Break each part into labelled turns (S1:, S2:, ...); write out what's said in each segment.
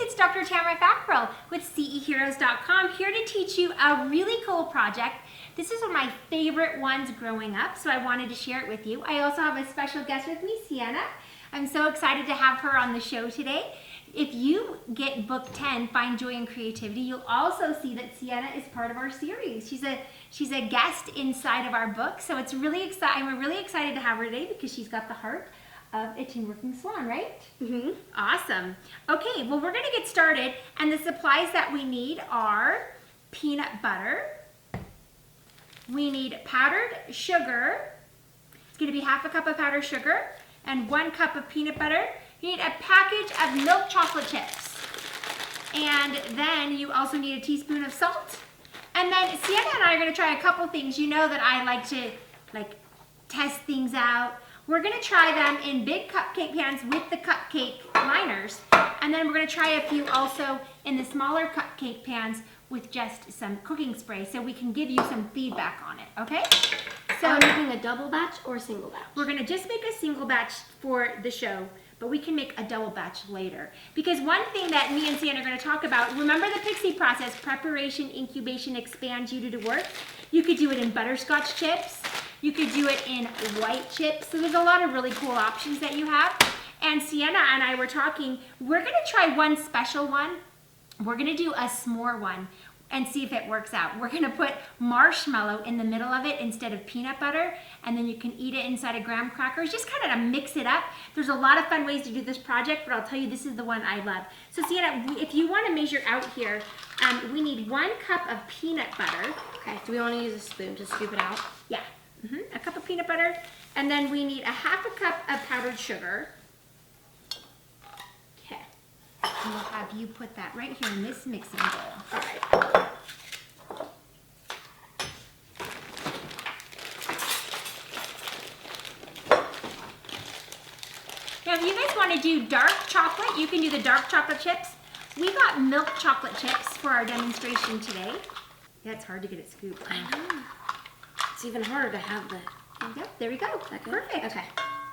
S1: it's Dr. Tamara Fackrell with CEHeroes.com, here to teach you a really cool project. This is one of my favorite ones growing up, so I wanted to share it with you. I also have a special guest with me, Sienna. I'm so excited to have her on the show today. If you get book 10, Find Joy in Creativity, you'll also see that Sienna is part of our series. She's a guest inside of our book, so it's really exciting. We're really excited to have her today because she's got the heart of a tin working swan, right? Mm-hmm. Awesome. Okay, well, we're gonna get started, and the supplies that we need are peanut butter. We need powdered sugar. It's gonna be half a cup of powdered sugar and 1 cup of peanut butter. You need a package of milk chocolate chips. And then you also need a teaspoon of salt. And then Sienna and I are gonna try a couple things. You know that I like to test things out. We're gonna try them in big cupcake pans with the cupcake liners. And then we're gonna try a few also in the smaller cupcake pans with just some cooking spray so we can give you some feedback on it, okay? So
S2: are we making a double batch or a single batch?
S1: We're gonna just make a single batch for the show, but we can make a double batch later. Because one thing that me and Sienna are gonna talk about, remember the Pixie process, preparation, incubation, expand, you do the work. You could do it in butterscotch chips. You could do it in white chips. So there's a lot of really cool options that you have. And Sienna and I were talking, we're gonna try one special one. We're gonna do a s'more one and see if it works out. We're gonna put marshmallow in the middle of it instead of peanut butter, and then you can eat it inside of graham crackers, just kind of to mix it up. There's a lot of fun ways to do this project, but I'll tell you, this is the one I love. So Sienna, if you wanna measure out here, we need 1 cup of peanut butter.
S2: Okay, do we wanna use a spoon to scoop it out?
S1: Yeah, a cup of peanut butter, and then we need a half a cup of powdered sugar. Okay, and we'll have you put that right here in this mixing bowl.
S2: All right.
S1: Now, if you guys want to do dark chocolate, you can do the dark chocolate chips. We got milk chocolate chips for our demonstration today. Yeah, it's hard to get it scooped.
S2: I know. It's even harder to have the...
S1: Yep, there we go.
S2: That good?
S1: Perfect.
S2: Okay.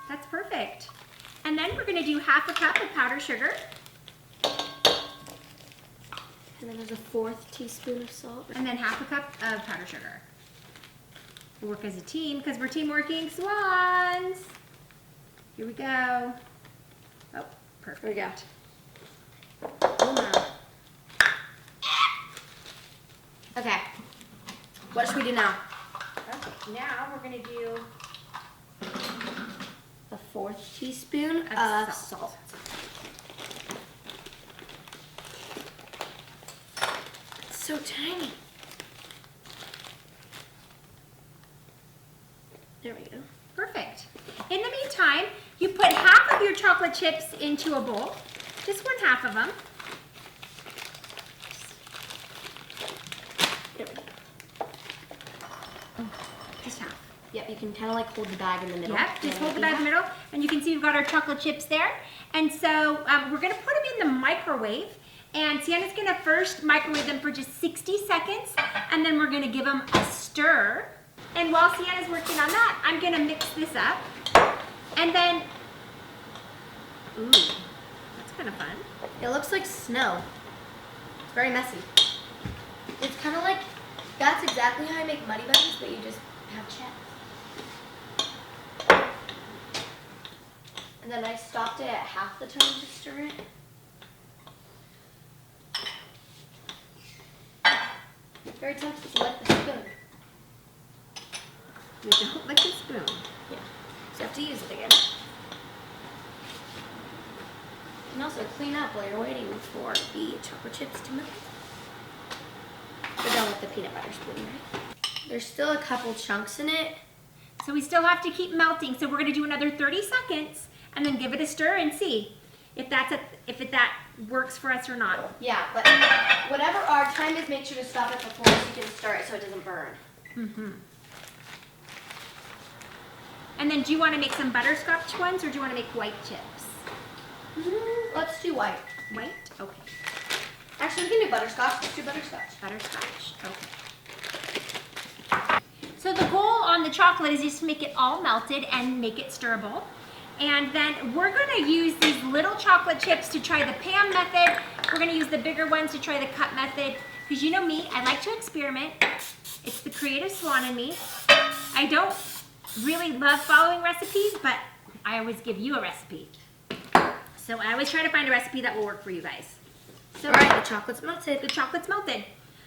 S1: That's perfect. And then we're going to do half a cup of powdered sugar.
S2: And then there's a 4th teaspoon of salt.
S1: And then half a cup of powdered sugar. We'll work as a team because we're team working swans. Here we go. Oh, perfect.
S2: There we go. Oh no. Okay. What should we do now?
S1: Okay, now we're going to do
S2: A 4th teaspoon of salt. It's so tiny. There we go.
S1: Perfect. In the meantime, you put half of your chocolate chips into a bowl. Just 1/2 of them.
S2: There we go.
S1: Just half.
S2: Yep, you can kind of like hold the bag in the middle.
S1: Yep, just hold the bag in the middle. And you can see we've got our chocolate chips there. And so we're going to put them in the microwave. And Sienna's going to first microwave them for just 60 seconds. And then we're going to give them a stir. And while Sienna's working on that, I'm going to mix this up. And then, ooh, that's kind of fun.
S2: It looks like snow. It's very messy. It's kind of like, that's exactly how I make Muddy Buddies, but you just have chips. And then I stopped it at half the time to stir it. Very tempted to lick the spoon.
S1: You don't lick the spoon.
S2: Yeah. So you have to use it again. And also clean up while you're waiting for the chocolate chips to melt. We're done with the peanut butter spoon, right? There's still a couple chunks in it.
S1: So we still have to keep melting. So we're going to do another 30 seconds and then give it a stir and see if that works for us or not.
S2: Yeah, but whatever our time is, make sure to stop it before so you can stir it so it doesn't burn.
S1: And then do you want to make some butterscotch ones or do you want to make white chips?
S2: Let's do white.
S1: White? Okay.
S2: Actually, we can do butterscotch. Let's do butterscotch.
S1: Butterscotch. Okay. So the goal on the chocolate is just to make it all melted and make it stirrable. And then we're gonna use these little chocolate chips to try the pan method. We're gonna use the bigger ones to try the cup method. Because you know me, I like to experiment. It's the creative swan in me. I don't really love following recipes, but I always give you a recipe. So I always try to find a recipe that will work for you guys. So
S2: all right, the chocolate's melted.
S1: The chocolate's melted.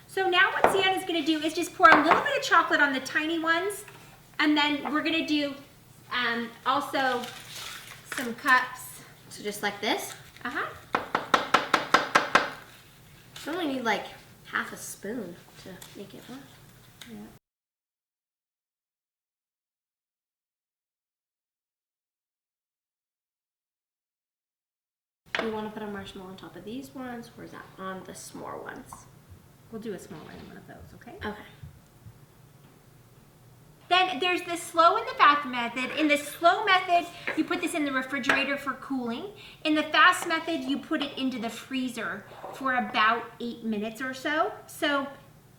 S1: So now what Sienna's gonna do is just pour a little bit of chocolate on the tiny ones, and then we're gonna do also some cups.
S2: So just like this?
S1: Uh-huh.
S2: I only need like half a spoon to make it work.
S1: Yeah.
S2: You want to put a marshmallow on top of these ones, or is that on the s'more ones?
S1: We'll do a small one of those, okay?
S2: Okay.
S1: Then there's the slow and the fast method. In the slow method, you put this in the refrigerator for cooling. In the fast method, you put it into the freezer for about 8 minutes or so. So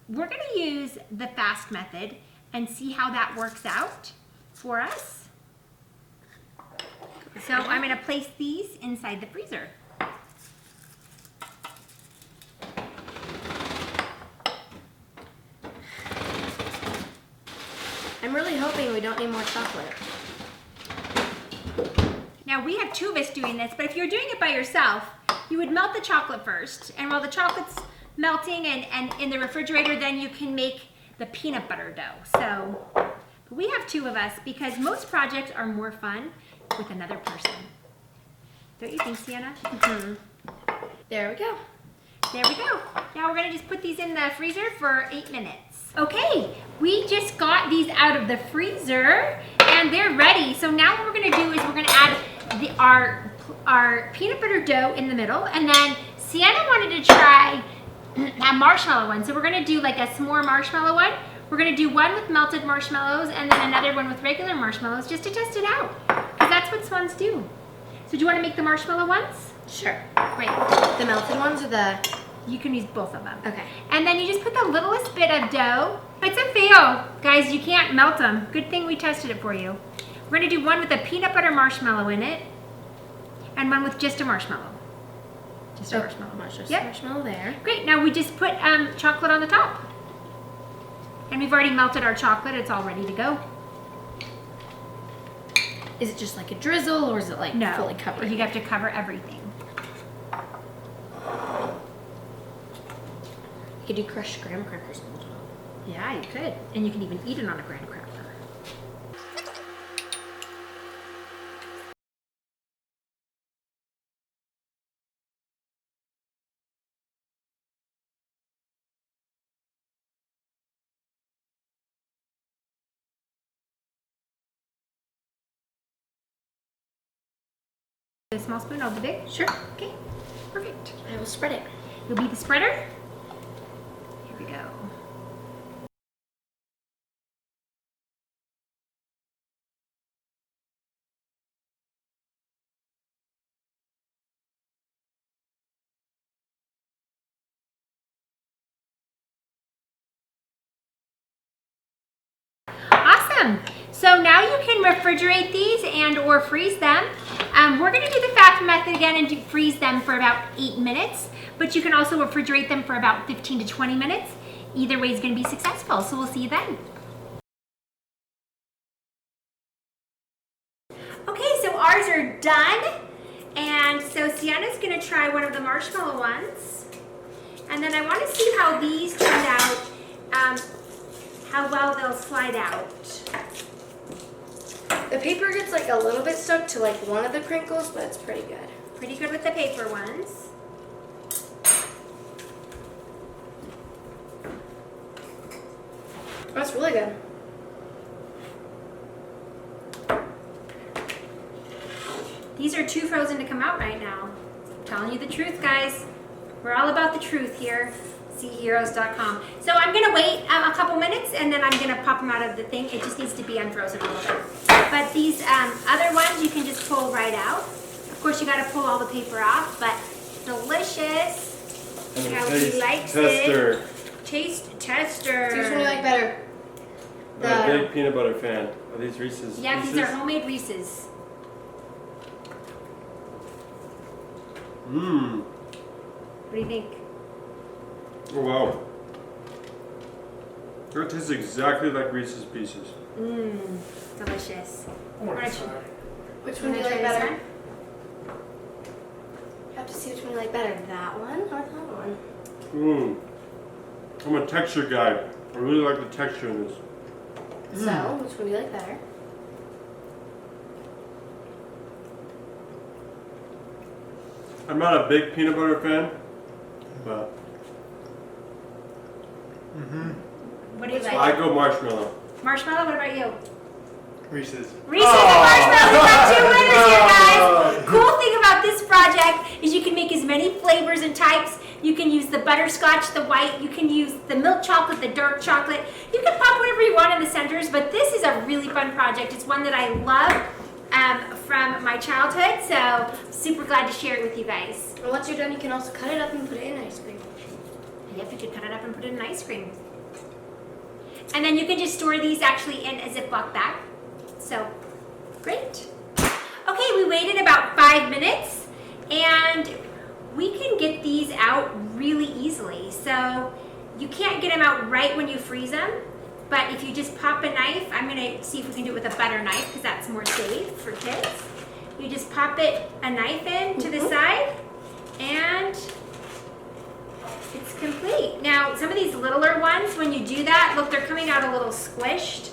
S1: we're gonna use the fast method and see how that works out for us. So I'm gonna place these inside the freezer.
S2: I'm really hoping we don't need more chocolate.
S1: Now we have 2 of us doing this, but if you're doing it by yourself, you would melt the chocolate first, and while the chocolate's melting and in the refrigerator, then you can make the peanut butter dough. So but we have 2 of us because most projects are more fun with another person. Don't you think, Sienna?
S2: Mm-hmm. There we go.
S1: There we go. Now we're gonna just put these in the freezer for 8 minutes. Okay, we just got these out of the freezer and they're ready. So now what we're gonna do is we're gonna add our peanut butter dough in the middle, and then Sienna wanted to try a marshmallow one. So we're gonna do like a s'more marshmallow one. We're gonna do one with melted marshmallows and then another one with regular marshmallows just to test it out. Because that's what swans do. So do you wanna make the marshmallow ones?
S2: Sure.
S1: Great.
S2: The melted ones or the...
S1: You can use both of them.
S2: Okay.
S1: And then you just put the littlest bit of dough. It's a fail. Guys, you can't melt them. Good thing we tested it for you. We're gonna do one with a peanut butter marshmallow in it and one with just a marshmallow. Just a marshmallow.
S2: Just
S1: Yep.
S2: marshmallow there.
S1: Great, now we just put chocolate on the top. And we've already melted our chocolate. It's all ready to go.
S2: Is it just like a drizzle, or is it like
S1: No,
S2: fully covered?
S1: you have to cover everything.
S2: You could do crushed graham crackers on the top.
S1: Yeah, you could. And you can even eat it on a graham cracker. A small spoon over the big?
S2: Sure.
S1: Okay, perfect.
S2: I will spread it.
S1: You'll be the spreader. Here we go. Awesome. So now you can refrigerate these and or freeze them. We're going to do the fast method again and freeze them for about 8 minutes, but you can also refrigerate them for about 15 to 20 minutes. Either way is going to be successful, so we'll see you then. Okay, so ours are done, and so Sienna's going to try one of the marshmallow ones, and then I want to see how these turn out, how well they'll slide out.
S2: The paper gets like a little bit stuck to like one of the crinkles, but it's pretty good.
S1: Pretty good with the paper ones.
S2: That's really good.
S1: These are too frozen to come out right now. I'm telling you the truth, guys. We're all about the truth here. CEheroes.com. So I'm gonna wait a couple minutes and then I'm gonna pop them out of the thing. It just needs to be unfrozen a little bit. But these other ones you can just pull right out. Of course you gotta pull all the paper off, but delicious.
S3: And
S1: How
S3: a
S1: he
S3: taste
S1: likes
S3: tester.
S1: it. Taste tester.
S2: So which one do you like better?
S3: I'm a big peanut butter fan. Are these Reese's?
S1: Yeah,
S3: Reese's?
S1: these are homemade Reese's.
S3: Mmm.
S1: What do you think?
S3: Oh wow. That tastes exactly like Reese's Pieces.
S1: Mmm, delicious.
S2: Which one do you like better? You have to see which one you like better. That one or that one?
S3: Mmm. I'm a texture guy. I really like the texture in this.
S2: So, which one do you like better?
S3: I'm not a big peanut butter fan, but
S1: What do you like?
S3: I go marshmallow.
S1: Marshmallow, what about you?
S4: Reese's.
S1: Reese's and marshmallow, we got 2 winners here, guys. Cool thing about this project is you can make as many flavors and types. You can use the butterscotch, the white, you can use the milk chocolate, the dark chocolate. You can pop whatever you want in the centers, but this is a really fun project. It's one that I love from my childhood, so super glad to share it with you guys.
S2: And once you're done, you can also cut it up and put it in ice cream.
S1: Yep, you could cut it up and put it in ice cream. And then you can just store these actually in a Ziploc bag. So, great. Okay, we waited about 5 minutes and we can get these out really easily. So, you can't get them out right when you freeze them, but if you just pop a knife, I'm gonna see if we can do it with a butter knife because that's more safe for kids. You just pop a knife in to the side and it's complete. Now, some of these littler ones, when you do that, look, they're coming out a little squished.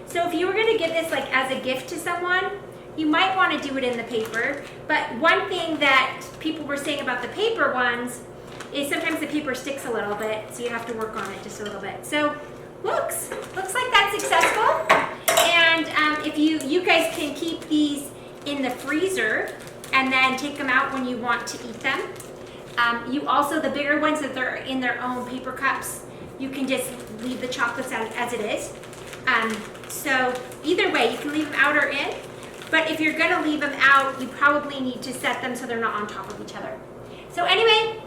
S1: So if you were gonna give this like as a gift to someone, you might wanna do it in the paper. But one thing that people were saying about the paper ones is sometimes the paper sticks a little bit, so you have to work on it just a little bit. So looks like that's successful. And if you guys can keep these in the freezer and then take them out when you want to eat them. You also, the bigger ones that they're in their own paper cups, you can just leave the chocolates out as it is. So either way, you can leave them out or in, but if you're gonna leave them out, you probably need to set them so they're not on top of each other. So anyway,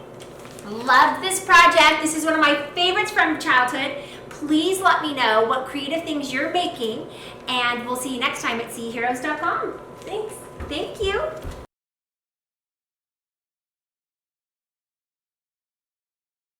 S1: love this project. This is one of my favorites from childhood. Please let me know what creative things you're making, and we'll see you next time at ceheroes.com. Thanks. Thank you.